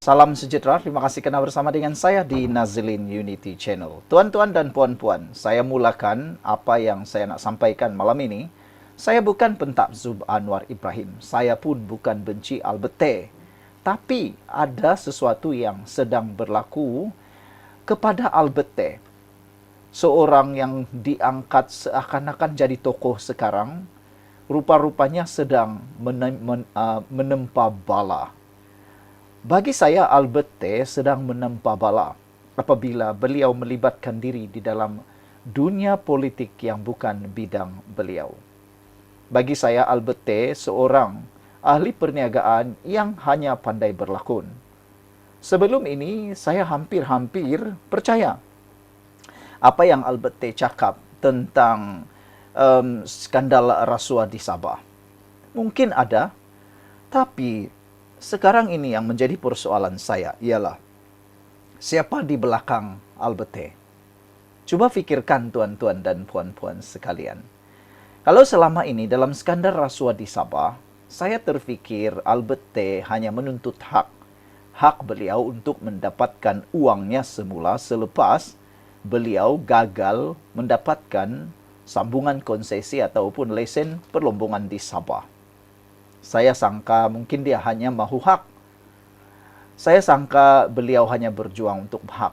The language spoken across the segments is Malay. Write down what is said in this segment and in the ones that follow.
Salam sejahtera, terima kasih karena bersama dengan saya di Nazilin Unity Channel. Tuan-tuan dan puan-puan, saya mulakan apa yang saya nak sampaikan malam ini. Saya bukan pentakzub Anwar Ibrahim, saya pun bukan benci Alberte. Tapi ada sesuatu yang sedang berlaku kepada Alberte. Seorang yang diangkat seakan-akan jadi tokoh sekarang, rupa-rupanya sedang menempa bala. Bagi saya, Alberte sedang menempa bala apabila beliau melibatkan diri di dalam dunia politik yang bukan bidang beliau. Bagi saya, Alberte seorang ahli perniagaan yang hanya pandai berlakon. Sebelum ini, saya hampir-hampir percaya apa yang Alberte cakap tentang skandal rasuah di Sabah. Mungkin ada, tapi sekarang ini yang menjadi persoalan saya ialah siapa di belakang Alberte. Coba fikirkan tuan-tuan dan puan-puan sekalian. Kalau selama ini dalam skandal rasuah di Sabah, saya terfikir Alberte hanya menuntut hak beliau untuk mendapatkan uangnya semula selepas beliau gagal mendapatkan sambungan konsesi ataupun lesen perlombongan di Sabah. Saya sangka mungkin dia hanya mahu hak. Saya sangka beliau hanya berjuang untuk hak.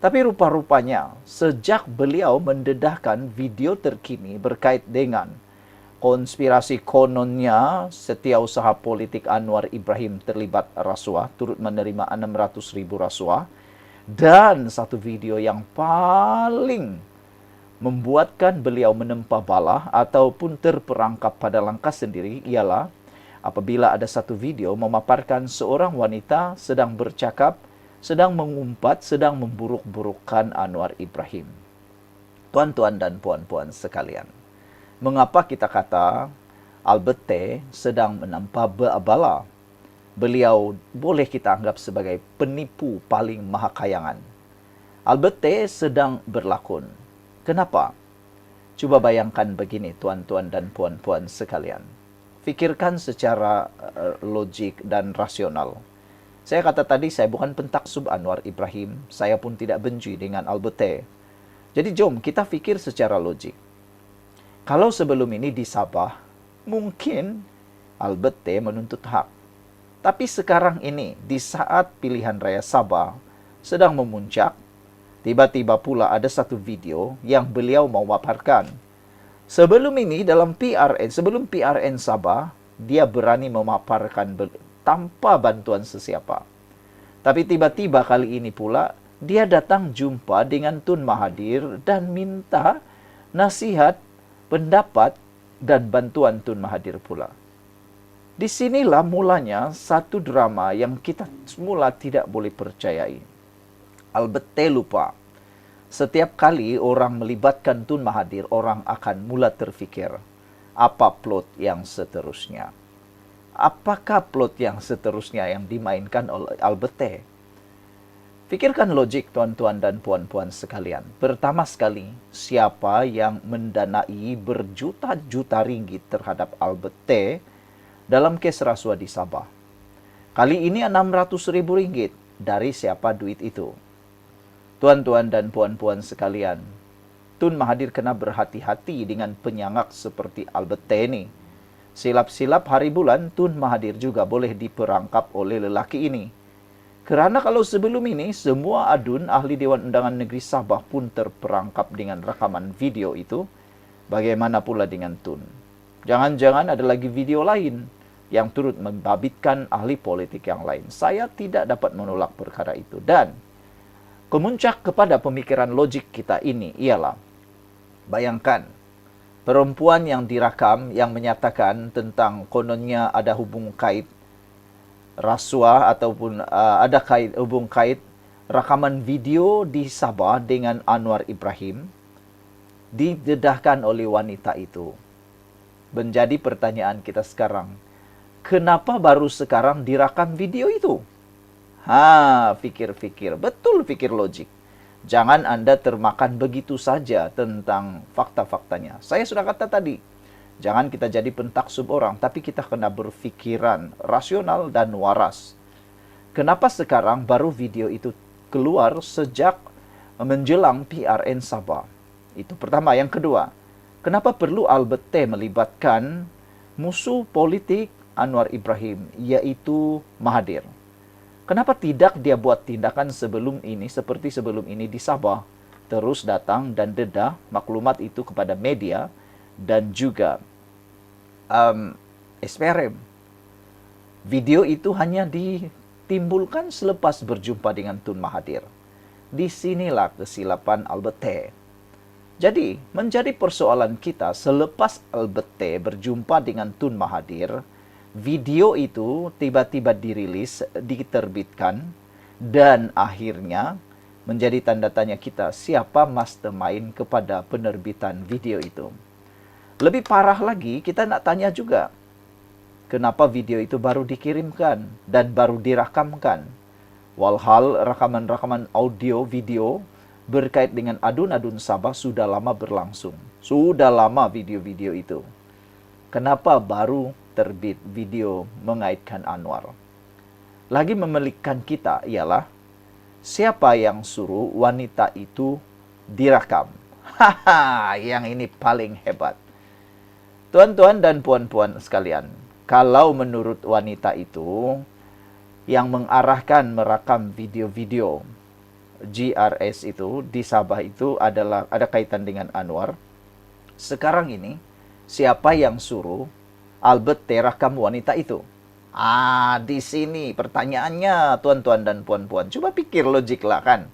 Tapi rupa-rupanya sejak beliau mendedahkan video terkini berkait dengan konspirasi kononnya setiausaha politik Anwar Ibrahim terlibat rasuah, turut menerima 600.000 rasuah, dan satu video yang paling membuatkan beliau menempa bala ataupun terperangkap pada langkah sendiri ialah apabila ada satu video memaparkan seorang wanita sedang bercakap, sedang mengumpat, sedang memburuk-burukkan Anwar Ibrahim. Tuan-tuan dan puan-puan sekalian, mengapa kita kata Alberte sedang menempa bala? Beliau boleh kita anggap sebagai penipu paling mahakayangan. Alberte sedang berlakon. Kenapa? Coba bayangkan begini tuan-tuan dan puan-puan sekalian. Fikirkan secara logik dan rasional. Saya kata tadi saya bukan pentakzub Anwar Ibrahim. Saya pun tidak benci dengan Alberte. Jadi jom kita fikir secara logik. Kalau sebelum ini di Sabah, mungkin Alberte menuntut hak. Tapi sekarang ini di saat pilihan raya Sabah sedang memuncak, tiba-tiba pula ada satu video yang beliau mau paparkan. Sebelum ini dalam sebelum PRN Sabah, dia berani memaparkan tanpa bantuan sesiapa. Tapi tiba-tiba kali ini pula, dia datang jumpa dengan Tun Mahathir dan minta nasihat, pendapat, dan bantuan Tun Mahathir pula. Disinilah mulanya satu drama yang kita semula tidak boleh percayai. Alberte lupa. Setiap kali orang melibatkan Tun Mahathir, orang akan mula terfikir, apa plot yang seterusnya? Apakah plot yang seterusnya yang dimainkan oleh Alberte? Fikirkan logik tuan-tuan dan puan-puan sekalian. Pertama sekali, siapa yang mendanai berjuta-juta ringgit terhadap Alberte dalam kes rasuah di Sabah? Kali ini 600.000 ringgit. Dari siapa duit itu? Tuan-tuan dan puan-puan sekalian, Tun Mahathir kena berhati-hati dengan penyangak seperti Alberte ini. Silap-silap hari bulan, Tun Mahathir juga boleh diperangkap oleh lelaki ini. Kerana kalau sebelum ini, semua adun ahli Dewan Undangan Negeri Sabah pun terperangkap dengan rakaman video itu, bagaimana pula dengan Tun? Jangan-jangan ada lagi video lain yang turut membabitkan ahli politik yang lain. Saya tidak dapat menolak perkara itu. Dan kemuncak kepada pemikiran logik kita ini ialah, bayangkan, perempuan yang dirakam yang menyatakan tentang kononnya ada hubung kait rasuah ataupun ada hubung kait rakaman video di Sabah dengan Anwar Ibrahim didedahkan oleh wanita itu. Menjadi pertanyaan kita sekarang, kenapa baru sekarang direkam video itu? Fikir-fikir. Betul fikir logik. Jangan Anda termakan begitu saja tentang fakta-faktanya. Saya sudah kata tadi, jangan kita jadi pentaksub orang, tapi kita kena berfikiran rasional dan waras. Kenapa sekarang baru video itu keluar sejak menjelang PRN Sabah? Itu pertama. Yang kedua, kenapa perlu Albert T melibatkan musuh politik Anwar Ibrahim, yaitu Mahathir? Kenapa tidak dia buat tindakan sebelum ini, seperti sebelum ini di Sabah? Terus datang dan dedah maklumat itu kepada media dan juga SPRM. Video itu hanya ditimbulkan selepas berjumpa dengan Tun Mahathir. Disinilah kesilapan Albert T. Jadi, menjadi persoalan kita selepas Albert T berjumpa dengan Tun Mahathir, video itu tiba-tiba dirilis, diterbitkan, dan akhirnya menjadi tanda tanya kita siapa mastermind kepada penerbitan video itu. Lebih parah lagi, kita nak tanya juga, kenapa video itu baru dikirimkan dan baru dirakamkan? Walhal rakaman-rakaman audio, video berkait dengan adun-adun Sabah sudah lama berlangsung. Sudah lama video-video itu. Kenapa baru terbit video mengaitkan Anwar? Lagi memelikkan kita ialah, siapa yang suruh wanita itu direkam? Haha, yang ini paling hebat. Tuan-tuan dan puan-puan sekalian, kalau menurut wanita itu, yang mengarahkan merakam video-video GRS itu di Sabah itu adalah ada kaitan dengan Anwar. Sekarang ini, siapa yang suruh Albert T rakam wanita itu? Di sini pertanyaannya, tuan-tuan dan puan-puan. Coba pikir logiklah kan.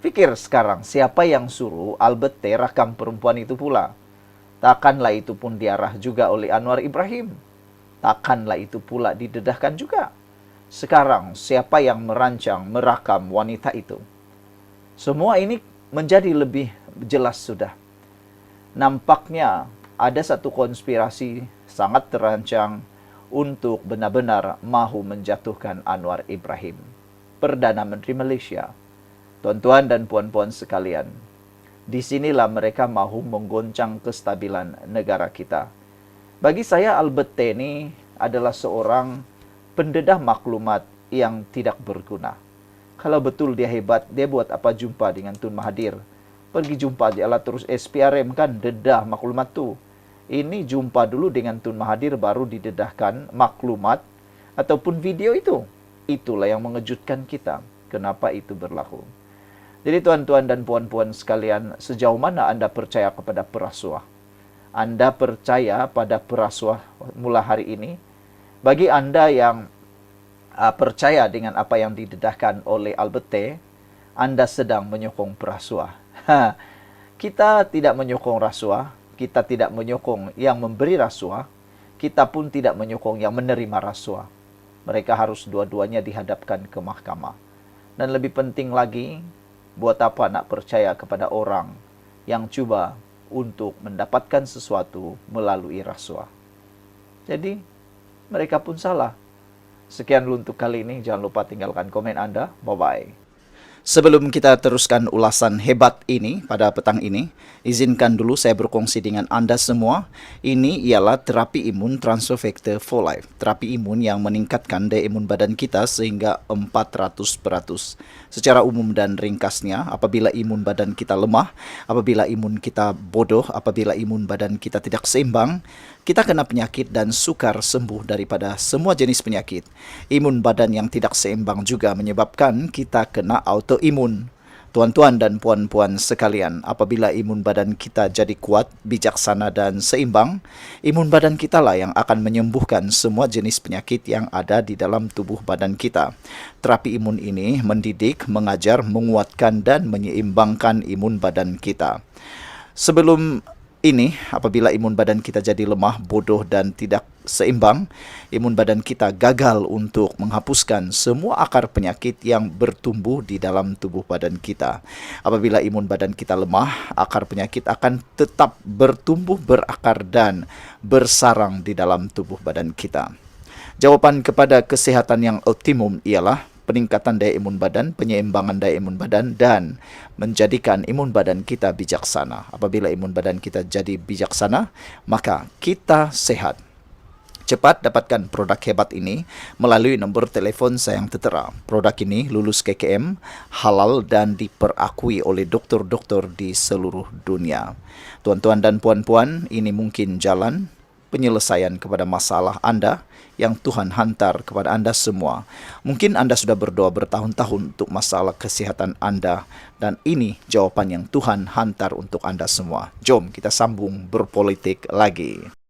Pikir sekarang, siapa yang suruh Albert T rakam perempuan itu pula? Takkanlah itu pun diarah juga oleh Anwar Ibrahim. Takkanlah itu pula didedahkan juga. Sekarang, siapa yang merancang, merakam wanita itu? Semua ini menjadi lebih jelas sudah. Nampaknya ada satu konspirasi sangat terancang untuk benar-benar mahu menjatuhkan Anwar Ibrahim, Perdana Menteri Malaysia. Tuan-tuan dan puan-puan sekalian, disinilah mereka mahu menggoncang kestabilan negara kita. Bagi saya, Albert T ini adalah seorang pendedah maklumat yang tidak berguna. Kalau betul dia hebat, dia buat apa jumpa dengan Tun Mahathir? Pergi jumpa aja lah terus SPRM kan, dedah maklumat tu. Ini jumpa dulu dengan Tun Mahathir baru didedahkan maklumat ataupun video itu. Itulah yang mengejutkan kita. Kenapa itu berlaku? Jadi tuan-tuan dan puan-puan sekalian, sejauh mana Anda percaya kepada perasuah? Anda percaya pada perasuah mulai hari ini? Bagi Anda yang percaya dengan apa yang didedahkan oleh Albert T, Anda sedang menyokong perasuah. Kita tidak menyokong rasuah, kita tidak menyokong yang memberi rasuah, kita pun tidak menyokong yang menerima rasuah. Mereka harus dua-duanya dihadapkan ke mahkamah. Dan lebih penting lagi, buat apa nak percaya kepada orang yang cuba untuk mendapatkan sesuatu melalui rasuah? Jadi, mereka pun salah. Sekian untuk kali ini. Jangan lupa tinggalkan komen Anda. Bye-bye. Sebelum kita teruskan ulasan hebat ini pada petang ini, izinkan dulu saya berkongsi dengan Anda semua. Ini ialah terapi imun transfer factor for life. Terapi imun yang meningkatkan daya imun badan kita sehingga 400%. Secara umum dan ringkasnya, apabila imun badan kita lemah, apabila imun kita bodoh, apabila imun badan kita tidak seimbang, kita kena penyakit dan sukar sembuh daripada semua jenis penyakit. Imun badan yang tidak seimbang juga menyebabkan kita kena autoimun. Tuan-tuan dan puan-puan sekalian, apabila imun badan kita jadi kuat, bijaksana dan seimbang, imun badan kita lah yang akan menyembuhkan semua jenis penyakit yang ada di dalam tubuh badan kita. Terapi imun ini mendidik, mengajar, menguatkan dan menyeimbangkan imun badan kita. Sebelum ini, apabila imun badan kita jadi lemah, bodoh dan tidak seimbang, imun badan kita gagal untuk menghapuskan semua akar penyakit yang bertumbuh di dalam tubuh badan kita. Apabila imun badan kita lemah, akar penyakit akan tetap bertumbuh, berakar dan bersarang di dalam tubuh badan kita. Jawaban kepada kesehatan yang optimum ialah peningkatan daya imun badan, penyeimbangan daya imun badan, dan menjadikan imun badan kita bijaksana. Apabila imun badan kita jadi bijaksana, maka kita sehat. Cepat dapatkan produk hebat ini melalui nomor telepon saya yang tertera. Produk ini lulus KKM, halal dan diperakui oleh dokter-dokter di seluruh dunia. Tuan-tuan dan puan-puan, ini mungkin jalan penyelesaian kepada masalah Anda yang Tuhan hantar kepada Anda semua. Mungkin Anda sudah berdoa bertahun-tahun untuk masalah kesehatan Anda, dan ini jawaban yang Tuhan hantar untuk Anda semua. Jom kita sambung berpolitik lagi.